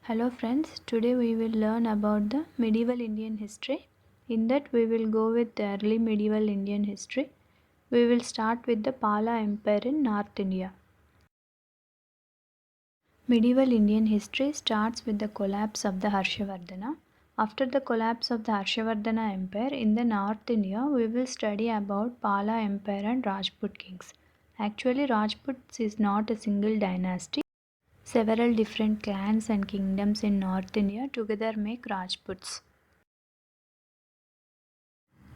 Hello friends, today we will learn about the medieval Indian history. In that we will go with the early medieval Indian history. We will start with the Pala Empire in North India. Medieval Indian history starts with the collapse of the Harshavardhana. After the collapse of the Harshavardhana Empire in the North India, we will study about Pala Empire and Rajput kings. Actually, Rajputs is not a single dynasty. Several different clans and kingdoms in North India together make Rajputs.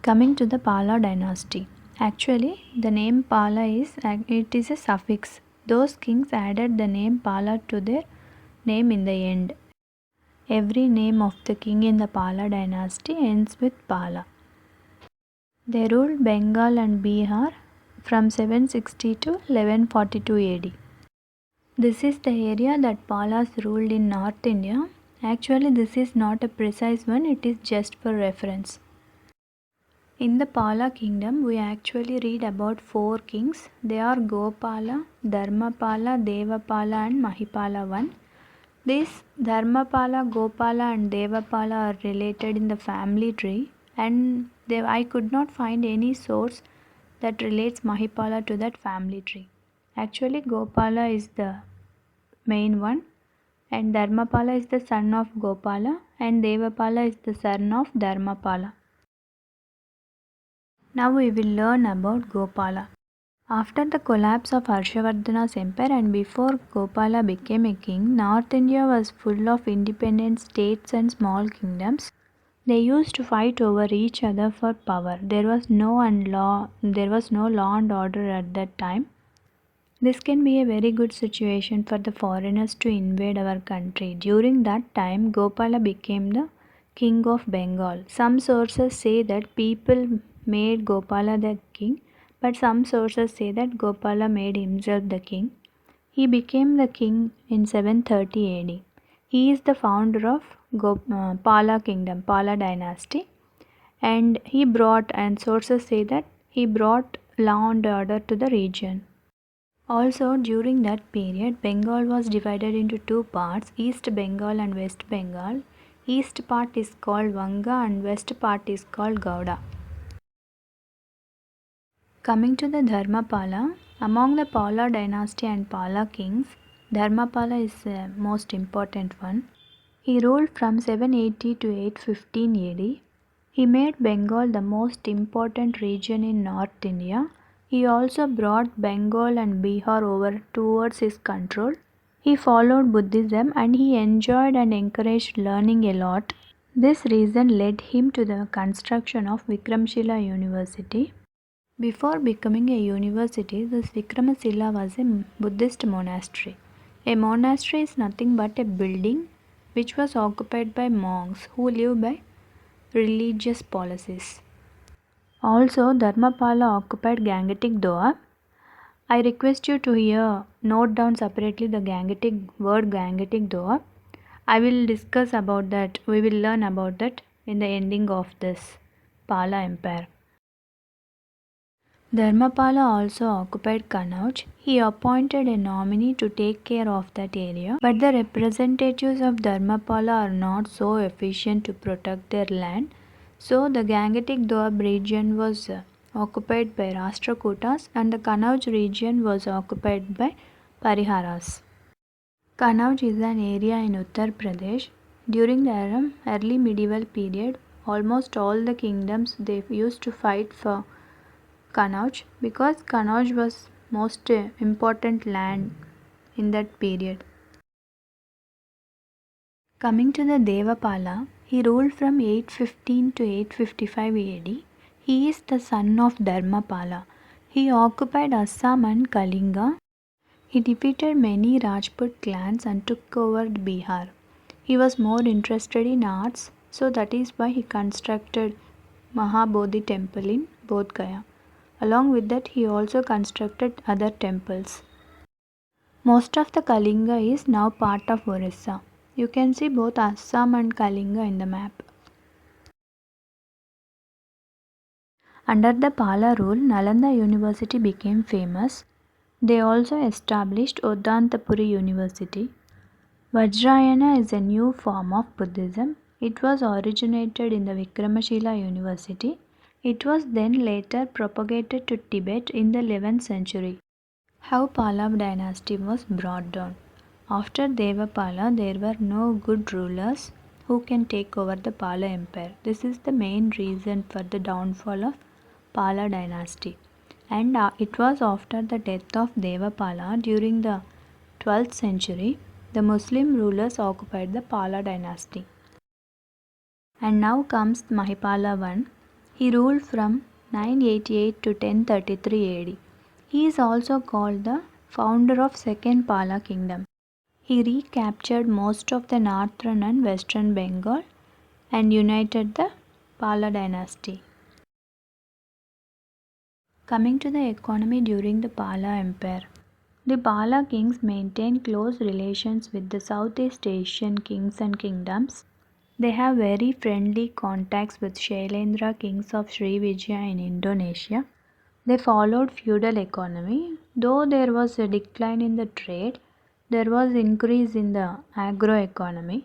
Coming to the Pala dynasty. Actually, the name Pala is a suffix. Those kings added the name Pala to their name in the end. Every name of the king in the Pala dynasty ends with Pala. They ruled Bengal and Bihar from 760 to 1142 AD. This is the area that Palas ruled in North India. Actually, this is not a precise one, it is just for reference. In the Pala kingdom, we actually read about 4 kings. They are Gopala, Dharmapala, Devapala and Mahipala I. These Dharmapala, Gopala and Devapala are related in the family tree, and I could not find any source that relates Mahipala to that family tree. Actually, Gopala is the main one, and Dharmapala is the son of Gopala, and Devapala is the son of Dharmapala. Now we will learn about Gopala. After the collapse of Harshavardhana's empire and before Gopala became a king, North India was full of independent states and small kingdoms. They used to fight over each other for power. There was no law and order at that time. This can be a very good situation for the foreigners to invade our country. During that time, Gopala became the king of Bengal. Some sources say that people made Gopala the king, but some sources say that Gopala made himself the king. He became the king in 730 AD. He is the founder of Pala kingdom, Pala dynasty, and sources say that he brought law and order to the region. Also, during that period, Bengal was divided into 2 parts, East Bengal and West Bengal. East part is called Vanga and west part is called Gauda. Coming to the Dharmapala, among the Pala dynasty and Pala kings, Dharmapala is the most important one. He ruled from 780 to 815 AD. He made Bengal the most important region in North India. He also brought Bengal and Bihar over towards his control. He followed Buddhism and he enjoyed and encouraged learning a lot. This reason led him to the construction of Vikramshila University. Before becoming a university, this Vikramshila was a Buddhist monastery. A monastery is nothing but a building which was occupied by monks who live by religious policies. Also, Dharmapala occupied Gangetic Doab. I request you to note down separately the word Gangetic Doab. I will discuss about that. We will learn about that in the ending of this Pala Empire. Dharmapala also occupied Kannauj. He appointed a nominee to take care of that area, but the representatives of Dharmapala are not so efficient to protect their land. So the Gangetic Doab region was occupied by Rashtrakutas and the Kannauj region was occupied by Pariharas. Kannauj is an area in Uttar Pradesh. During the early medieval period, almost all the kingdoms they used to fight for Kannauj because Kannauj was most important land in that period. Coming to the Devapala, he ruled from 815 to 855 AD. He is the son of Dharmapala. He occupied Assam and Kalinga. He defeated many Rajput clans and took over Bihar. He was more interested in arts, so that is why he constructed Mahabodhi temple in Bodh Gaya. Along with that, he also constructed other temples. Most of the Kalinga is now part of Orissa. You can see both Assam and Kalinga in the map. Under the Pala rule, Nalanda University became famous. They also established Odantapuri University. Vajrayana is a new form of Buddhism. It was originated in the Vikramashila University. It was then later propagated to Tibet in the 11th century. How Pallava dynasty was brought down. After Devapala, there were no good rulers who can take over the Pala empire. This is the main reason for the downfall of Pala dynasty. And it was after the death of Devapala during the 12th century, the Muslim rulers occupied the Pala dynasty. And now comes Mahipala I. He ruled from 988 to 1033 AD. He is also called the founder of Second Pala kingdom. He recaptured most of the northern and western Bengal and united the Pala dynasty. Coming to the economy during the Pala Empire. The Pala kings maintained close relations with the Southeast Asian kings and kingdoms. They have very friendly contacts with Shailendra kings of Srivijaya in Indonesia. They followed feudal economy. Though there was a decline in the trade, there was increase in the agroeconomy,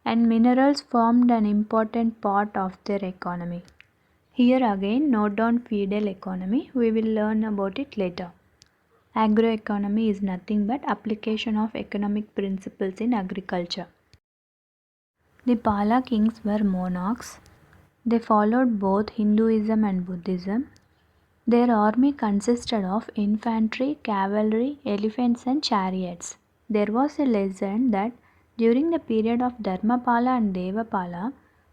and minerals formed an important part of their economy. Here again, note down feudal economy. We will learn about it later. Agroeconomy is nothing but application of economic principles in agriculture. The Pala kings were monarchs. They followed both Hinduism and Buddhism. Their army consisted of infantry, cavalry, elephants, and chariots. There was a legend that during the period of Dharmapala and Devapala,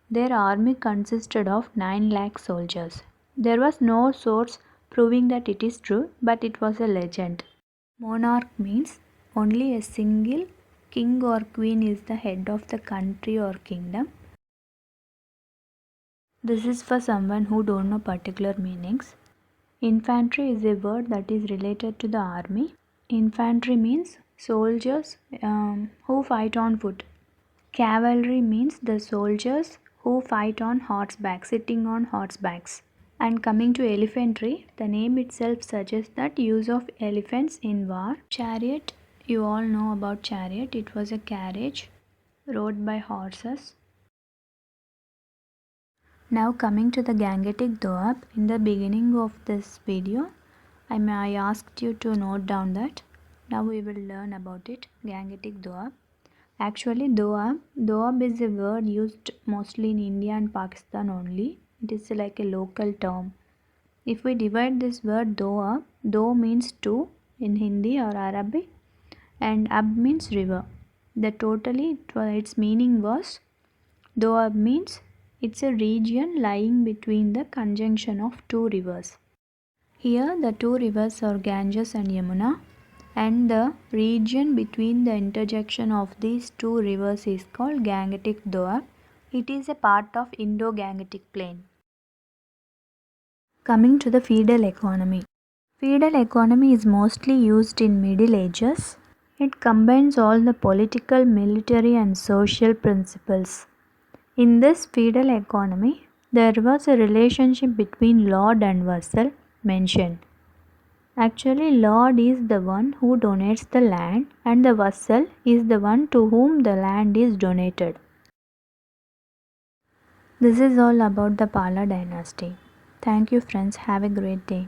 their army consisted of 9 lakh soldiers. There was no source proving that it is true, but it was a legend. Monarch means only a single king or queen is the head of the country or kingdom. This is for someone who don't know particular meanings. Infantry is a word that is related to the army. Infantry means soldiers who fight on foot. Cavalry means the soldiers who fight on horseback, sitting on horsebacks. And coming to elephantry, the name itself suggests that use of elephants in war. Chariot, you all know about chariot. It was a carriage rode by horses. Now coming to the Gangetic Doab, in the beginning of this video, I asked you to note down that. Now we will learn about it, Gangetic Doab. Actually, Doab is a word used mostly in India and Pakistan only. It is like a local term. If we divide this word Doab, Do means two in Hindi or Arabic and Ab means river. Its meaning was Doab means it's a region lying between the conjunction of two rivers. Here the two rivers are Ganges and Yamuna, and the region between the intersection of these two rivers is called Gangetic Doab. It is a part of Indo-Gangetic Plain. Coming to the feudal economy. Feudal economy is mostly used in Middle Ages. It combines all the political, military and social principles. In this feudal economy, there was a relationship between lord and vassal mentioned. Actually, lord is the one who donates the land and the vassal is the one to whom the land is donated. This is all about the Pala dynasty. Thank you friends. Have a great day.